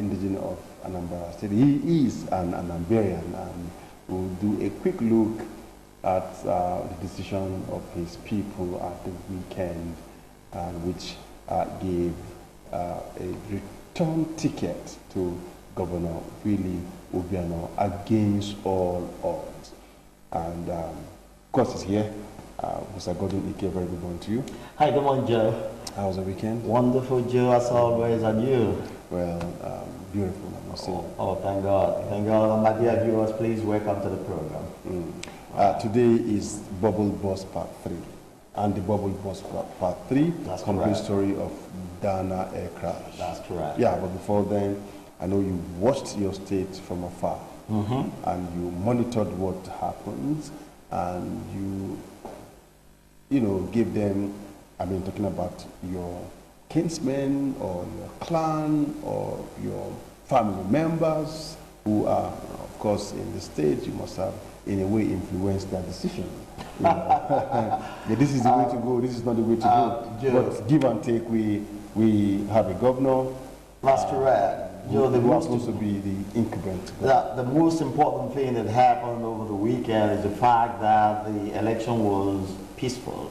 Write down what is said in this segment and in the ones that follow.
indigenous of Anambra State. He is an Anambarian, and we'll do a quick look at the decision of his people at the weekend, which gave a return ticket to Governor Willie Obiano against all odds. And of course, he's here. Mr. Goddy Ike, very good morning to you. Hi, good morning, Joe. How was the weekend? Wonderful, Joe, as always, and you? Well, beautiful, I must say. Oh, thank God. Thank God. My dear viewers, please welcome to the program. Today is Bubble Bus Part 3. And the Bubble Bus Part 3, That's complete correct. story of Dana air crash. That's correct. Yeah, but before then, I know you watched your state from afar. And you monitored what happened, and you know, give them, I mean, talking about your kinsmen or your clan or your family members who are, of course, in the state. You must have, in a way, influenced their decision. You know? Yeah, this is the way to go, this is not the way to go. But give and take, we have a governor. That's correct. Joe, who was supposed to be the incumbent. The most important thing that happened over the weekend is the fact that the election was peaceful,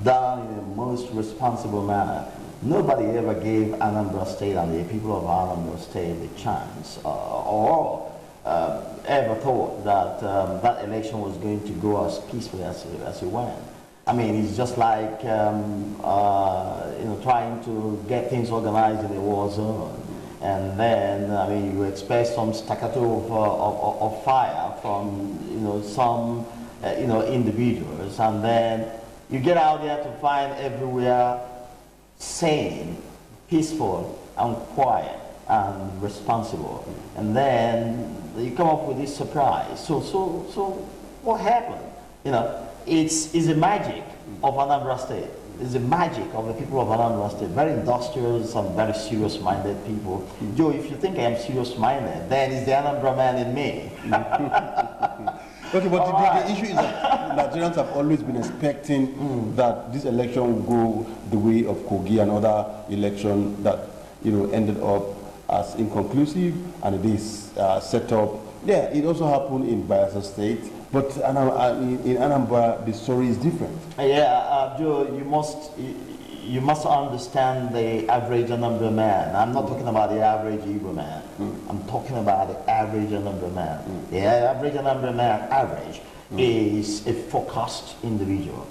done in the most responsible manner. Nobody ever gave Anambra State and the people of Anambra State the chance or ever thought that that election was going to go as peacefully as it went. I mean, it's just like you know, trying to get things organized in a war zone. And then, I mean, you expect some staccato of fire from, you know, some, you know, individuals, and then you get out there to find everywhere sane, peaceful, and quiet, and responsible. And then you come up with this surprise. So what happened? You know, it's a magic of Anambra State. It's the magic of the people of Anambra State, very industrious and very serious-minded people. Joe, if you think I am serious-minded, then it's the Anambra man in me. Okay, but the issue is that Nigerians have always been expecting that this election will go the way of Kogi and other election that, you know, ended up as inconclusive, and it is set up. Yeah, it also happened in Bayelsa State. But in Anambra, the story is different. Yeah, Joe, you must understand the average Anambra man. I'm not talking about the average Igbo man. I'm talking about the average Anambra man. The average Anambra man, is a focused individual.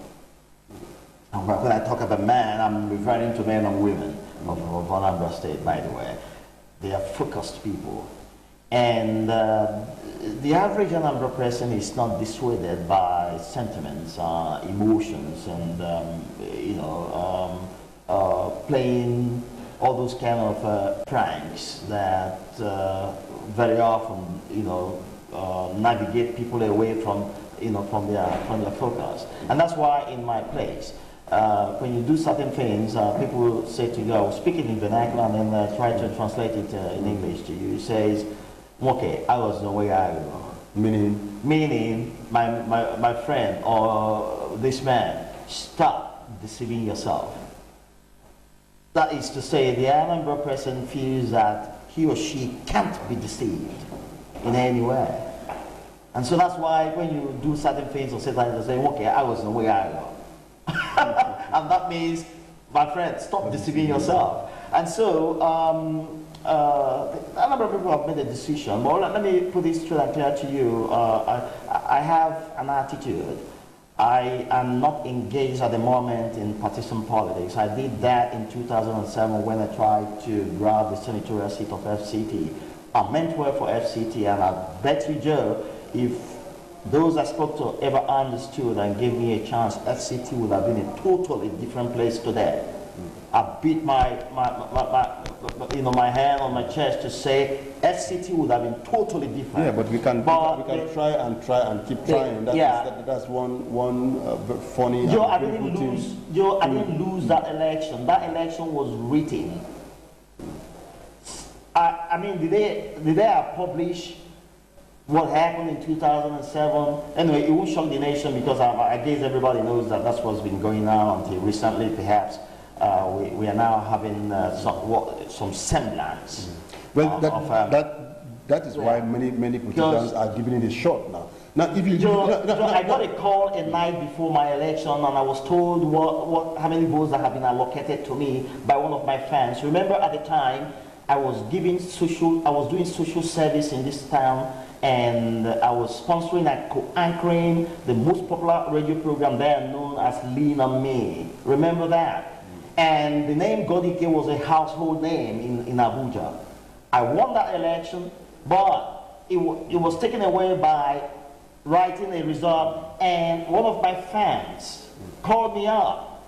And when I talk about man, I'm referring to men and women of Anambra State, by the way. They are focused people. And the average Anambra person is not dissuaded by sentiments, emotions, and you know, playing all those kind of pranks that very often, you know, navigate people away from, you know, from their focus. And that's why in my place, when you do certain things, people will say to you, I will speak it in vernacular and then try to translate it in English to you. It says, okay, I was the way I go. Meaning, my friend or this man, stop deceiving yourself. That is to say, the Anambra person feels that he or she can't be deceived in any way. And so that's why when you do certain things or certain things, they say, okay, I was the way I go. And that means, my friend, stop deceiving yourself. And so, a number of people have made a decision. Well, let me put this straight and clear to you. I have an attitude. I am not engaged at the moment in partisan politics. I did that in 2007 when I tried to grab the senatorial seat of FCT. I meant well for FCT, and I bet you, Joe, if those I spoke to ever understood and gave me a chance, FCT would have been a totally different place today. I beat my hand on my chest to say FCT would have been totally different. Yeah, but we can try and keep trying. That's one funny. Joe, I didn't lose that election. That election was written. I mean, did they publish what happened in 2007? Anyway, it won't shock the nation because I guess everybody knows that that's what's been going on until recently, perhaps. we are now having some semblance. Well, that is why many politicians are giving it a shot now. Now, if you I got a call a night before my election, and I was told how many votes that have been allocated to me by one of my fans. Remember, at the time, I was doing social service in this town, and I was sponsoring and co-anchoring the most popular radio program there known as Lean on Me. Remember that? And the name Goddy Ike was a household name in Abuja. I won that election, but it was taken away by writing a result, and one of my fans called me up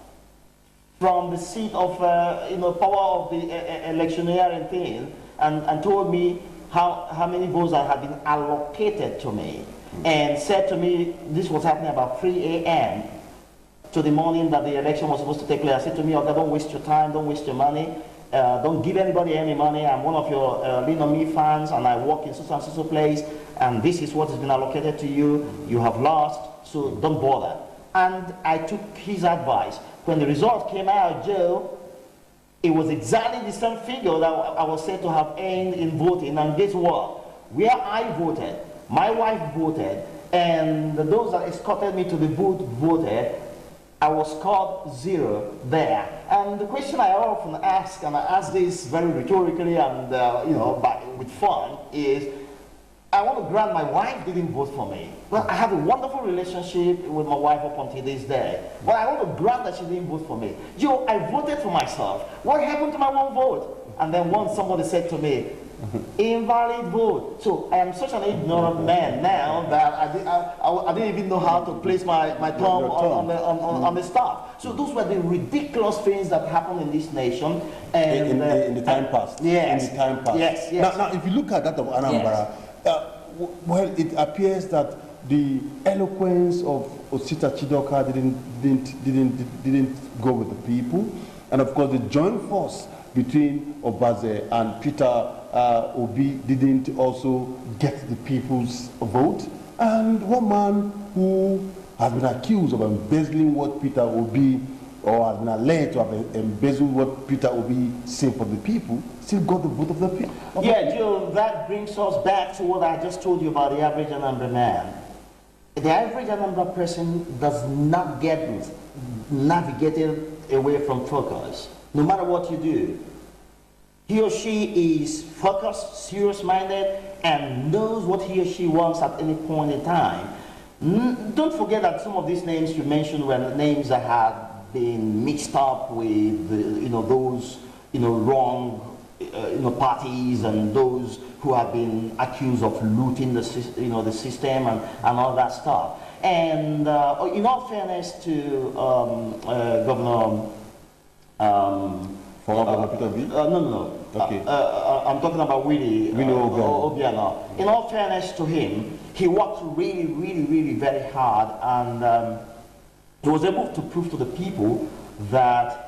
from the seat of power of the electioneering thing, and told me how many votes that had been allocated to me, and said to me this was happening about 3 a.m. to the morning that the election was supposed to take place. I said to me, okay, don't waste your time, don't waste your money, don't give anybody any money. I'm one of your Lean on Me fans, and I work in such and such a place, and this is what has been allocated to you. You have lost, so don't bother. And I took his advice. When the result came out, Joe, it was exactly the same figure that I was said to have earned in voting. And guess what? Where I voted, my wife voted, and those that escorted me to the booth voted, I was scored 0 there. And the question I often ask, and I ask this very rhetorically and with fun, is I want to grant my wife didn't vote for me. Well, I have a wonderful relationship with my wife up until this day. But I want to grant that she didn't vote for me. Joe, I voted for myself. What happened to my one vote? And then once somebody said to me, invalid vote. So I am such an ignorant man now that I didn't even know how to place my thumb on the staff. So those were the ridiculous things that happened in this nation. And in the time past. Yes. In the time past. Yes. Now, if you look at that of Anambra, well, it appears that the eloquence of Osita Chidoka didn't go with the people, and of course the joint force between Obaze and Peter Obi didn't also get the people's vote. And one man who has been accused of embezzling what Peter Obi, or has been alleged to have embezzled what Peter Obi said for the people, still got the vote of the people. Yeah, Joe, that brings us back to what I just told you about the average Anambra man. The average Anambra person does not get navigated away from focus, no matter what you do. He or she is focused, serious-minded, and knows what he or she wants at any point in time. Don't forget that some of these names you mentioned were names that had been mixed up with those wrong parties, and those who have been accused of looting the system and all that stuff. And in all fairness to Governor Former Governor Peter Obi? No. Okay. I'm talking about Willie Obiano. In all fairness to him, he worked really very hard, and he was able to prove to the people that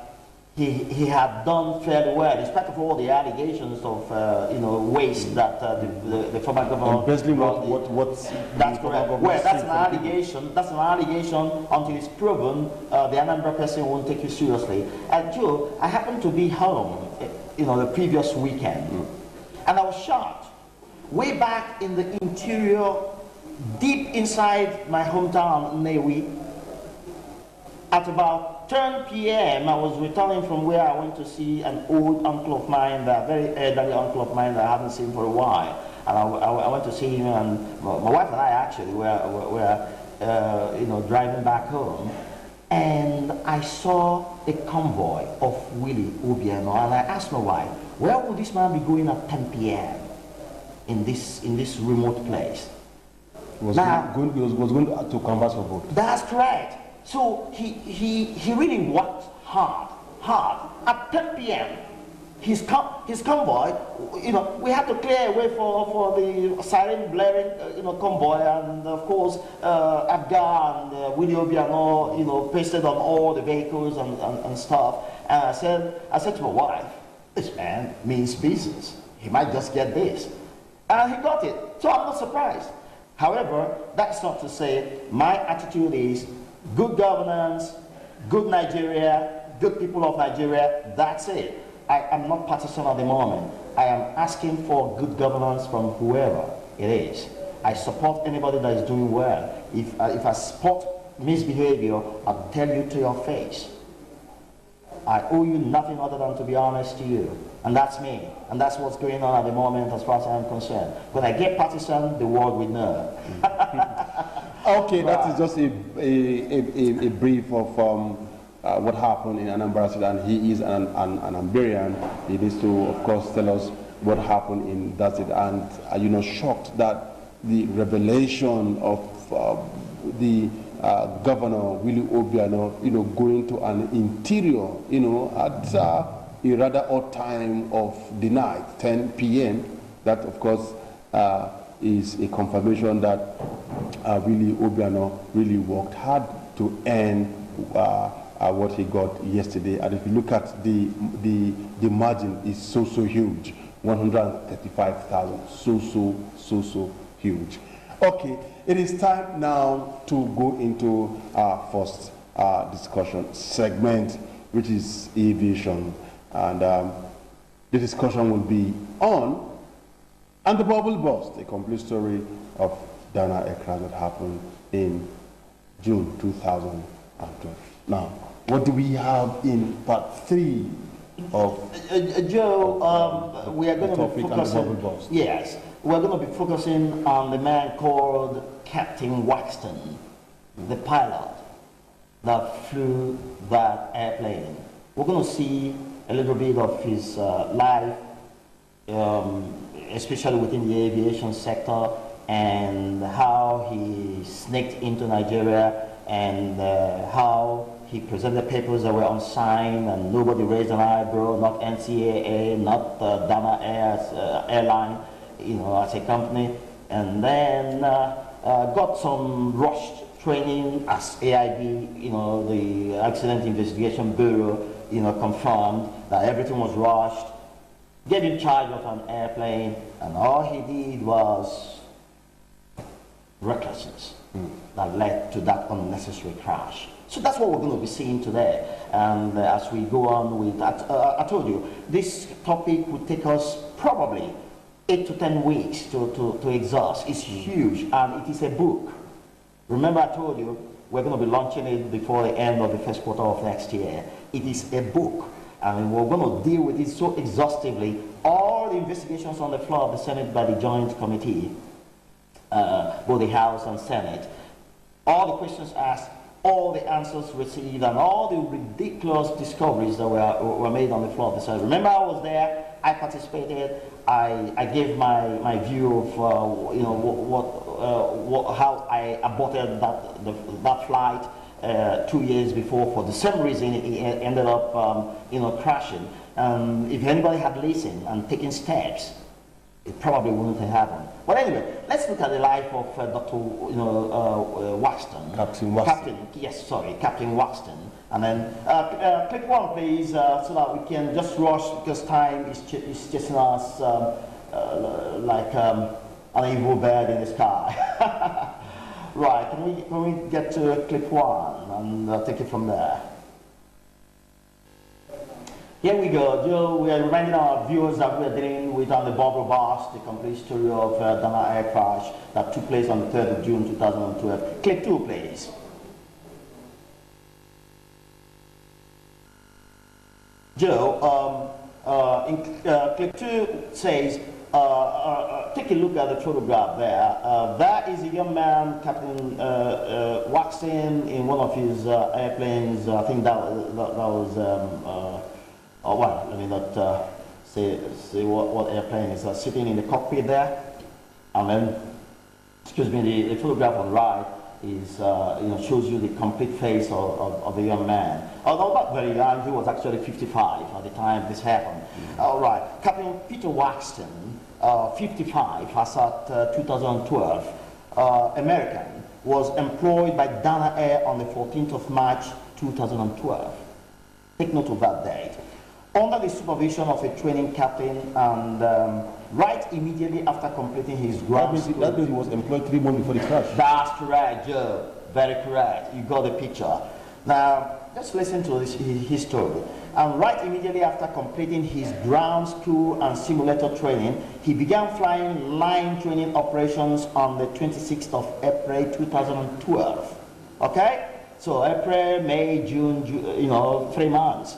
he had done fairly well, in spite of all the allegations of waste that the former governor. Embezzling what? That's correct. Well, that's an allegation. That's an allegation. Until it's proven, the Anambra person won't take you seriously. And Joe, I happened to be home, the previous weekend, and I was shocked. Way back in the interior, deep inside my hometown, Newi, at about 10 p.m., I was returning from where I went to see an old uncle of mine, a very elderly uncle of mine that I haven't seen for a while. And I went to see him, and my wife and I actually were driving back home. And I saw a convoy of Willie Obiano, and I asked my wife, where would this man be going at 10 p.m. in this remote place? Was going to canvass for vote. That's correct. So he really worked hard. At 10 p.m., his convoy, we had to clear away for the siren blaring, convoy, and of course, Abgar and Willie Obiano, pasted on all the vehicles and stuff. And I said to my wife, this man means business. He might just get this. And he got it. So I'm not surprised. However, that's not to say my attitude is good governance, good Nigeria, good people of Nigeria, that's it. I am not partisan at the moment. I am asking for good governance from whoever it is. I support anybody that is doing well. If I support misbehavior, I'll tell you to your face. I owe you nothing other than to be honest to you. And that's me. And that's what's going on at the moment as far as I'm concerned. When I get partisan, the world will know. Okay, that is just a brief of what happened in Anambra State, and he is an Amberian. He needs to, of course, tell us what happened in that state. And are you not shocked that the revelation of the Governor Willie Obiano, going to an interior, at a rather odd time of the night, 10 p.m. That, of course, is a confirmation that Willie Obiano really worked hard to earn what he got yesterday. And if you look at the margin, is so huge, 135,000, so huge. Okay, it is time now to go into our first discussion segment, which is aviation, and the discussion will be on and the bubble burst, a complete story of Dana aircraft that happened in June 2012. Now, what do we have in part 3 of Joe? We are going to be focusing. Yes, we're going to be focusing on the man called Captain Waxton, the pilot that flew that airplane. We're going to see a little bit of his life, especially within the aviation sector, and how he sneaked into Nigeria, and how he presented papers that were unsigned and nobody raised an eyebrow, not NCAA, not Dana Airline, as a company, and then got some rushed training as AIB, the Accident Investigation Bureau, confirmed that everything was rushed, gave him charge of an airplane, and all he did was recklessness that led to that unnecessary crash. So that's what we're going to be seeing today. And as we go on with that, I told you, this topic would take us probably 8 to 10 weeks to exhaust. It's huge, and it is a book. Remember, I told you, we're going to be launching it before the end of the first quarter of next year. It is a book, and we're going to deal with it so exhaustively. All the investigations on the floor of the Senate by the Joint Committee, both the House and Senate, all the questions asked, all the answers received, and all the ridiculous discoveries that were made on the floor of the Senate. Remember, I was there, I participated, I gave my view of how I aborted that flight 2 years before for the same reason. It ended up crashing. If anybody had listened and taken steps, it probably wouldn't have happened. But anyway, let's look at the life of Dr. Waxton. Captain Waxton. Captain Waxton. And then click one, please, so that we can just rush, because time is chasing us like an evil bird in the sky. Right, can we get to clip one and take it from there? Here we go, Joe. We are reminding our viewers that we are dealing with on the bubble burst, the complete story of Dana air crash that took place on the 3rd of June 2012. Clip 2, please. Joe, in clip 2 says, take a look at the photograph there. That is a young man, Captain Waxton, in one of his airplanes. I think that was. Let me not say what airplane is sitting in the cockpit there, and then, excuse me, the photograph on the right is shows you the complete face of the young man. Although not very young, he was actually 55 at the time this happened. All right, Captain Peter Waxton, 55, as at 2012, American, was employed by Dana Air on the 14th of March 2012. Take note of that date. Under the supervision of a training captain, and right immediately after completing his ground school. That means he was employed 3 months before the crash. That's correct, Joe. Very correct. You got the picture. Now, just listen to his story. And right immediately after completing his ground school and simulator training, he began flying line training operations on the 26th of April 2012. Okay? So April, May, June, 3 months.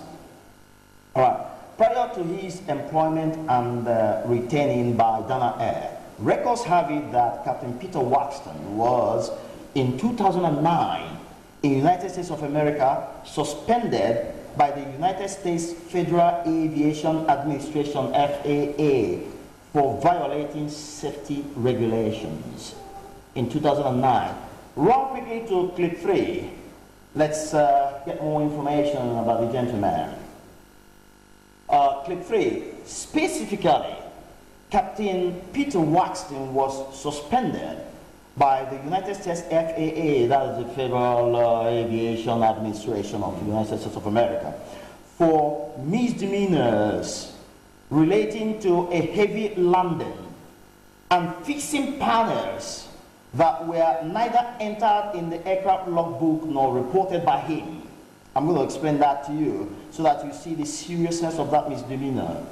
All right. Prior to his employment and retaining by Dana Air, records have it that Captain Peter Waxton was, in 2009, in the United States of America, suspended by the United States Federal Aviation Administration, FAA, for violating safety regulations in 2009. Run quickly to clip 3. Let's get more information about the gentleman. Clip 3. Specifically, Captain Peter Waxton was suspended by the United States FAA, that is the Federal Aviation Administration of the United States of America, for misdemeanors relating to a heavy landing and fixing panels that were neither entered in the aircraft logbook nor reported by him. I'm going to explain that to you so that you see the seriousness of that misdemeanor.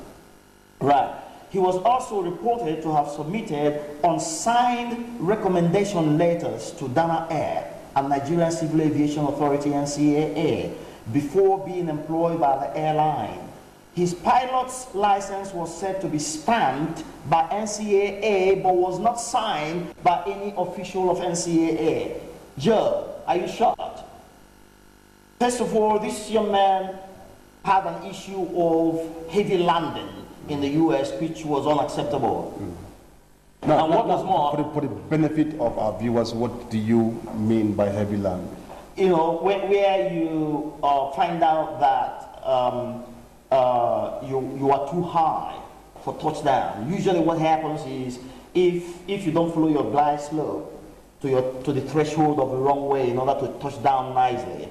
Right. He was also reported to have submitted unsigned recommendation letters to Dana Air and Nigerian Civil Aviation Authority, NCAA, before being employed by the airline. His pilot's license was said to be stamped by NCAA but was not signed by any official of NCAA. Joe, are you shocked? First of all, this young man had an issue of heavy landing in the US, which was unacceptable. Now, and what was more, for the benefit of our viewers, what do you mean by heavy landing? You know, where you find out that you are too high for touchdown. Usually what happens is, if you don't follow your glide slope to the threshold of the runway in order to touch down nicely,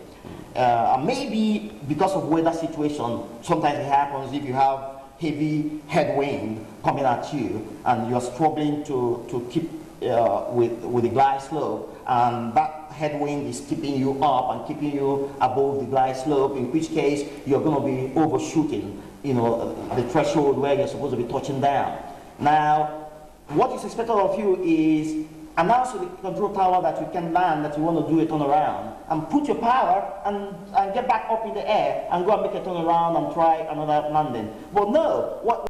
maybe because of weather situation, sometimes it happens if you have heavy headwind coming at you and you're struggling to keep with the glide slope, and that headwind is keeping you up and keeping you above the glide slope, in which case you're going to be overshooting, the threshold where you're supposed to be touching down. Now, what is expected of you is announce to the control tower that you can land, that you want to do a turnaround, and put your power and get back up in the air and go and make a turnaround and try another landing. But no, what